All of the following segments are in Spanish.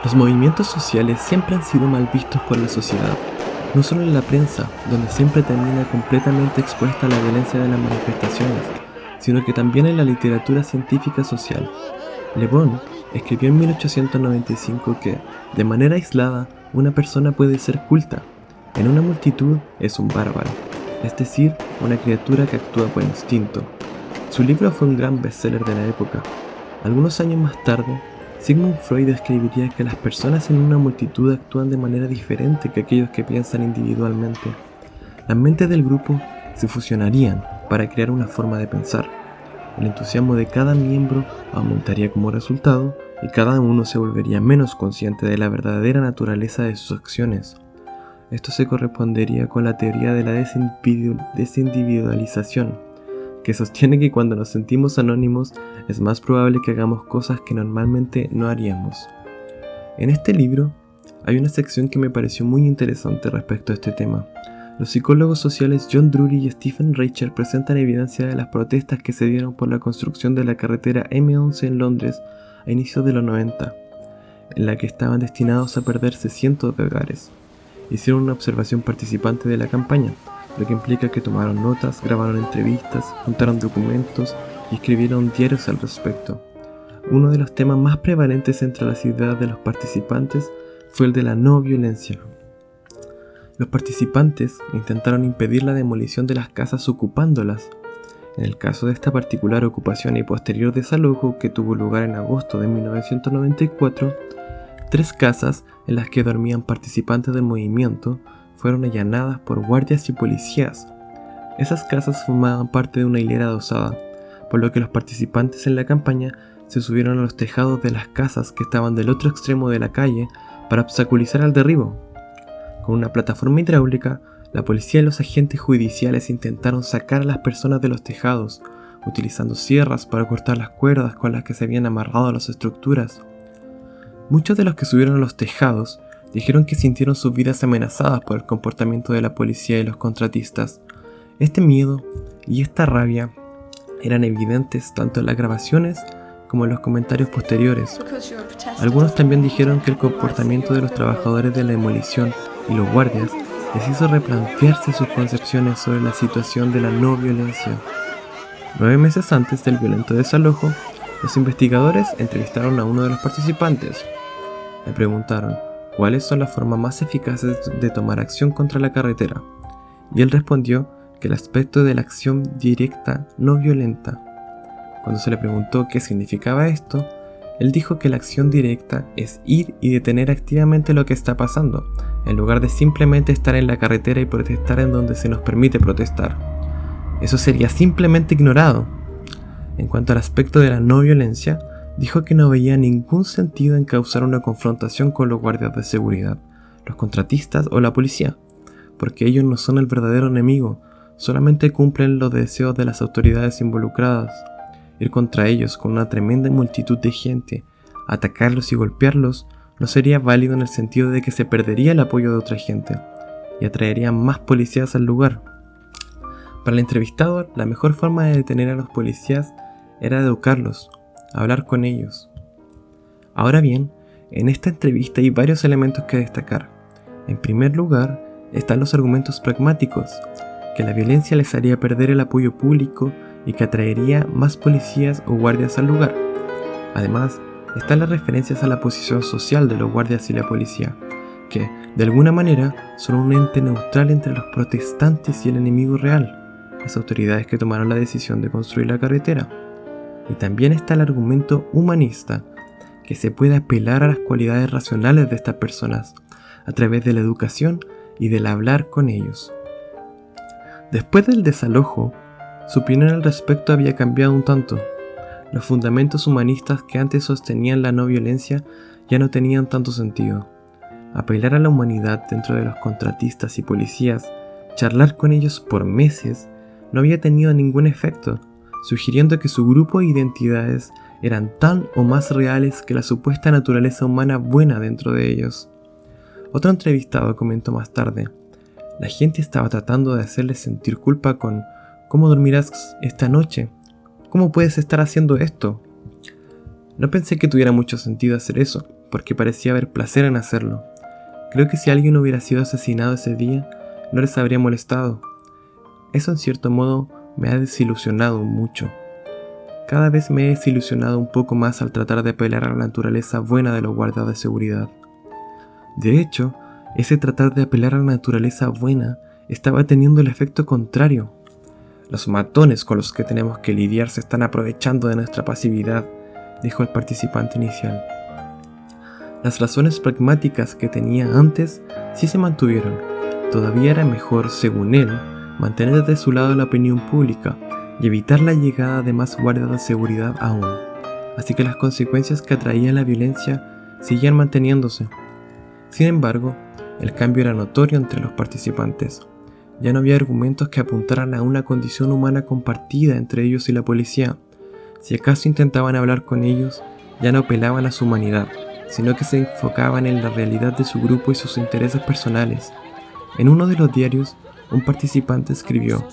Los movimientos sociales siempre han sido mal vistos por la sociedad, no solo en la prensa, donde siempre termina completamente expuesta a la violencia de las manifestaciones, sino que también en la literatura científica social. Le Bon escribió en 1895 que, de manera aislada, una persona puede ser culta. En una multitud es un bárbaro, es decir, una criatura que actúa por instinto. Su libro fue un gran bestseller de la época. Algunos años más tarde, Sigmund Freud escribiría que las personas en una multitud actúan de manera diferente que aquellos que piensan individualmente. Las mentes del grupo se fusionarían para crear una forma de pensar. El entusiasmo de cada miembro aumentaría como resultado y cada uno se volvería menos consciente de la verdadera naturaleza de sus acciones. Esto se correspondería con la teoría de la desindividualización, que sostiene que cuando nos sentimos anónimos es más probable que hagamos cosas que normalmente no haríamos. En este libro hay una sección que me pareció muy interesante respecto a este tema. Los psicólogos sociales John Drury y Stephen Reicher presentan evidencia de las protestas que se dieron por la construcción de la carretera M11 en Londres a inicios de los 90, en la que estaban destinados a perderse cientos de hogares. Hicieron una observación participante de la campaña, lo que implica que tomaron notas, grabaron entrevistas, juntaron documentos y escribieron diarios al respecto. Uno de los temas más prevalentes entre las ideas de los participantes fue el de la no violencia. Los participantes intentaron impedir la demolición de las casas ocupándolas. En el caso de esta particular ocupación y posterior desalojo que tuvo lugar en agosto de 1994, 3 casas en las que dormían participantes del movimiento fueron allanadas por guardias y policías. Esas casas formaban parte de una hilera adosada, por lo que los participantes en la campaña se subieron a los tejados de las casas que estaban del otro extremo de la calle para obstaculizar el derribo. Con una plataforma hidráulica, la policía y los agentes judiciales intentaron sacar a las personas de los tejados, utilizando sierras para cortar las cuerdas con las que se habían amarrado a las estructuras. Muchos de los que subieron a los tejados dijeron que sintieron sus vidas amenazadas por el comportamiento de la policía y los contratistas. Este miedo y esta rabia eran evidentes tanto en las grabaciones como en los comentarios posteriores. Algunos también dijeron que el comportamiento de los trabajadores de la demolición y los guardias les hizo replantearse sus concepciones sobre la situación de la no violencia. 9 meses antes del violento desalojo, los investigadores entrevistaron a uno de los participantes. Le preguntaron cuáles son las formas más eficaces de tomar acción contra la carretera, y él respondió que el aspecto de la acción directa no violenta. Cuando se le preguntó qué significaba esto, él dijo que la acción directa es ir y detener activamente lo que está pasando, en lugar de simplemente estar en la carretera y protestar en donde se nos permite protestar. Eso sería simplemente ignorado. En cuanto al aspecto de la no violencia, dijo que no veía ningún sentido en causar una confrontación con los guardias de seguridad, los contratistas o la policía, porque ellos no son el verdadero enemigo, solamente cumplen los deseos de las autoridades involucradas. Ir contra ellos con una tremenda multitud de gente, atacarlos y golpearlos, no sería válido en el sentido de que se perdería el apoyo de otra gente y atraería más policías al lugar. Para el entrevistado, la mejor forma de detener a los policías era educarlos, hablar con ellos. Ahora bien, en esta entrevista hay varios elementos que destacar. En primer lugar, están los argumentos pragmáticos, que la violencia les haría perder el apoyo público y que atraería más policías o guardias al lugar. Además, están las referencias a la posición social de los guardias y la policía, que, de alguna manera, son un ente neutral entre los protestantes y el enemigo real, las autoridades que tomaron la decisión de construir la carretera. Y también está el argumento humanista, que se puede apelar a las cualidades racionales de estas personas, a través de la educación y del hablar con ellos. Después del desalojo, su opinión al respecto había cambiado un tanto. Los fundamentos humanistas que antes sostenían la no violencia ya no tenían tanto sentido. Apelar a la humanidad dentro de los contratistas y policías, charlar con ellos por meses, no había tenido ningún efecto, sugiriendo que su grupo de identidades eran tan o más reales que la supuesta naturaleza humana buena dentro de ellos. Otro entrevistado comentó más tarde: la gente estaba tratando de hacerles sentir culpa con ¿cómo dormirás esta noche? ¿Cómo puedes estar haciendo esto? No pensé que tuviera mucho sentido hacer eso, porque parecía haber placer en hacerlo. Creo que si alguien hubiera sido asesinado ese día, no les habría molestado. Eso en cierto modo me ha desilusionado mucho. Cada vez me he desilusionado un poco más al tratar de apelar a la naturaleza buena de los guardias de seguridad. De hecho, ese tratar de apelar a la naturaleza buena estaba teniendo el efecto contrario. Los matones con los que tenemos que lidiar se están aprovechando de nuestra pasividad, dijo el participante inicial. Las razones pragmáticas que tenía antes sí se mantuvieron. Todavía era mejor, según él, mantener de su lado la opinión pública y evitar la llegada de más guardias de seguridad aún. Así que las consecuencias que atraía la violencia seguían manteniéndose. Sin embargo, el cambio era notorio entre los participantes. Ya no había argumentos que apuntaran a una condición humana compartida entre ellos y la policía. Si acaso intentaban hablar con ellos, ya no apelaban a su humanidad, sino que se enfocaban en la realidad de su grupo y sus intereses personales. En uno de los diarios, un participante escribió: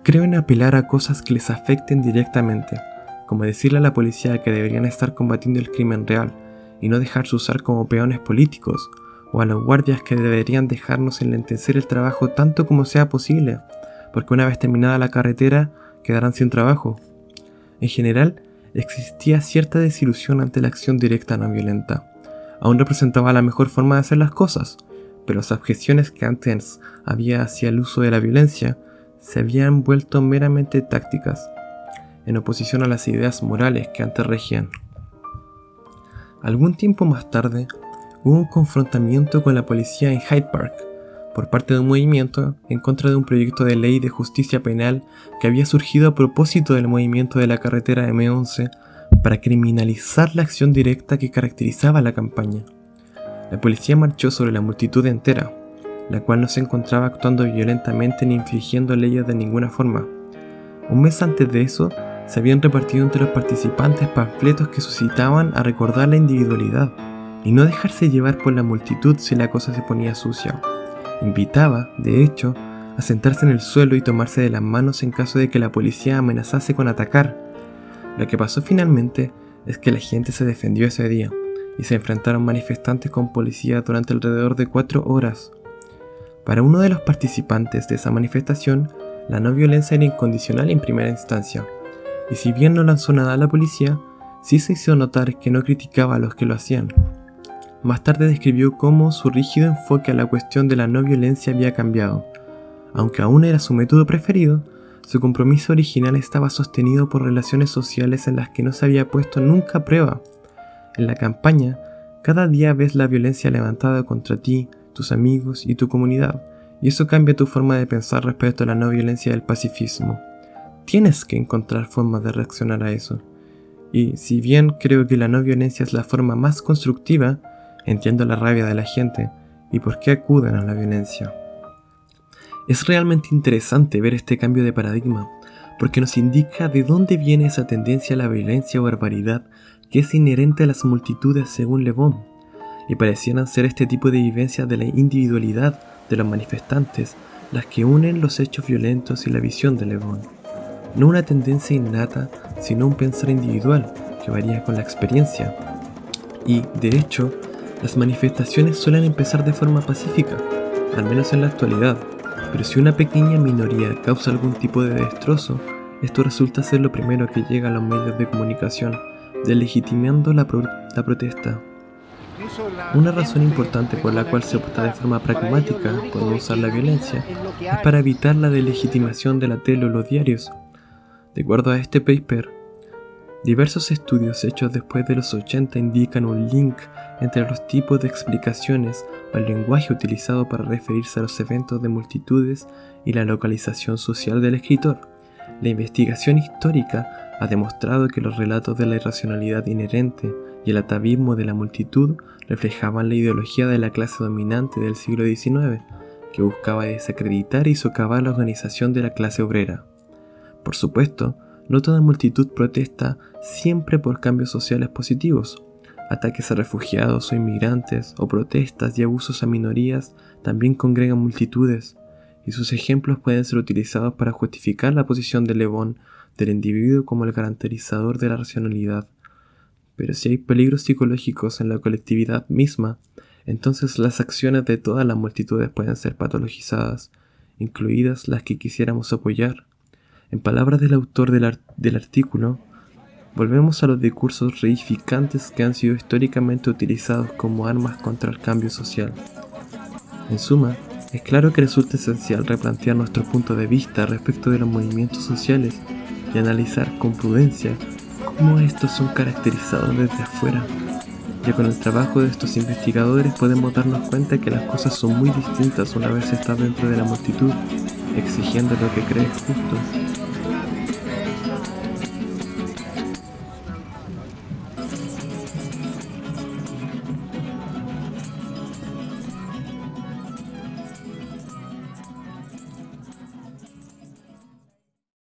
"Creo en apelar a cosas que les afecten directamente, como decirle a la policía que deberían estar combatiendo el crimen real y no dejarse usar como peones políticos, o a los guardias que deberían dejarnos enlentecer el trabajo tanto como sea posible, porque una vez terminada la carretera quedarán sin trabajo". En general, existía cierta desilusión ante la acción directa no violenta. Aún representaba la mejor forma de hacer las cosas, pero las objeciones que antes había hacia el uso de la violencia se habían vuelto meramente tácticas, en oposición a las ideas morales que antes regían. Algún tiempo más tarde, hubo un confrontamiento con la policía en Hyde Park por parte de un movimiento en contra de un proyecto de ley de justicia penal que había surgido a propósito del movimiento de la carretera M11 para criminalizar la acción directa que caracterizaba la campaña. La policía marchó sobre la multitud entera, la cual no se encontraba actuando violentamente ni infringiendo leyes de ninguna forma. Un mes antes de eso, se habían repartido entre los participantes panfletos que suscitaban a recordar la individualidad y no dejarse llevar por la multitud si la cosa se ponía sucia. Invitaba, de hecho, a sentarse en el suelo y tomarse de las manos en caso de que la policía amenazase con atacar. Lo que pasó finalmente es que la gente se defendió ese día y se enfrentaron manifestantes con policía durante alrededor de 4 horas. Para uno de los participantes de esa manifestación, la no violencia era incondicional en primera instancia, y si bien no lanzó nada a la policía, sí se hizo notar que no criticaba a los que lo hacían. Más tarde describió cómo su rígido enfoque a la cuestión de la no violencia había cambiado. Aunque aún era su método preferido, su compromiso original estaba sostenido por relaciones sociales en las que no se había puesto nunca a prueba. En la campaña, cada día ves la violencia levantada contra ti, tus amigos y tu comunidad, y eso cambia tu forma de pensar respecto a la no violencia del pacifismo. Tienes que encontrar formas de reaccionar a eso. Y si bien creo que la no violencia es la forma más constructiva, entiendo la rabia de la gente y por qué acuden a la violencia. Es realmente interesante ver este cambio de paradigma, porque nos indica de dónde viene esa tendencia a la violencia o barbaridad que es inherente a las multitudes según Le Bon, y parecieran ser este tipo de vivencias de la individualidad de los manifestantes las que unen los hechos violentos y la visión de Le Bon. No una tendencia innata, sino un pensar individual que varía con la experiencia. Y, de hecho, las manifestaciones suelen empezar de forma pacífica, al menos en la actualidad, pero si una pequeña minoría causa algún tipo de destrozo, esto resulta ser lo primero que llega a los medios de comunicación, deslegitimando la protesta. Una razón importante por la cual se opta de forma pragmática por no usar la violencia es para evitar la deslegitimación de la tele o los diarios. De acuerdo a este paper, diversos estudios hechos después de los 80 indican un link entre los tipos de explicaciones o el lenguaje utilizado para referirse a los eventos de multitudes y la localización social del escritor. La investigación histórica ha demostrado que los relatos de la irracionalidad inherente y el atavismo de la multitud reflejaban la ideología de la clase dominante del siglo XIX, que buscaba desacreditar y socavar la organización de la clase obrera. Por supuesto, no toda multitud protesta siempre por cambios sociales positivos. Ataques a refugiados o inmigrantes, o protestas y abusos a minorías también congregan multitudes, y sus ejemplos pueden ser utilizados para justificar la posición de Le Bon del individuo como el garantizador de la racionalidad. Pero si hay peligros psicológicos en la colectividad misma, entonces las acciones de todas las multitudes pueden ser patologizadas, incluidas las que quisiéramos apoyar. En palabras del autor del artículo, volvemos a los discursos reificantes que han sido históricamente utilizados como armas contra el cambio social. En suma, es claro que resulta esencial replantear nuestro punto de vista respecto de los movimientos sociales y analizar con prudencia cómo estos son caracterizados desde afuera. Ya con el trabajo de estos investigadores podemos darnos cuenta que las cosas son muy distintas una vez estás dentro de la multitud, exigiendo lo que crees justo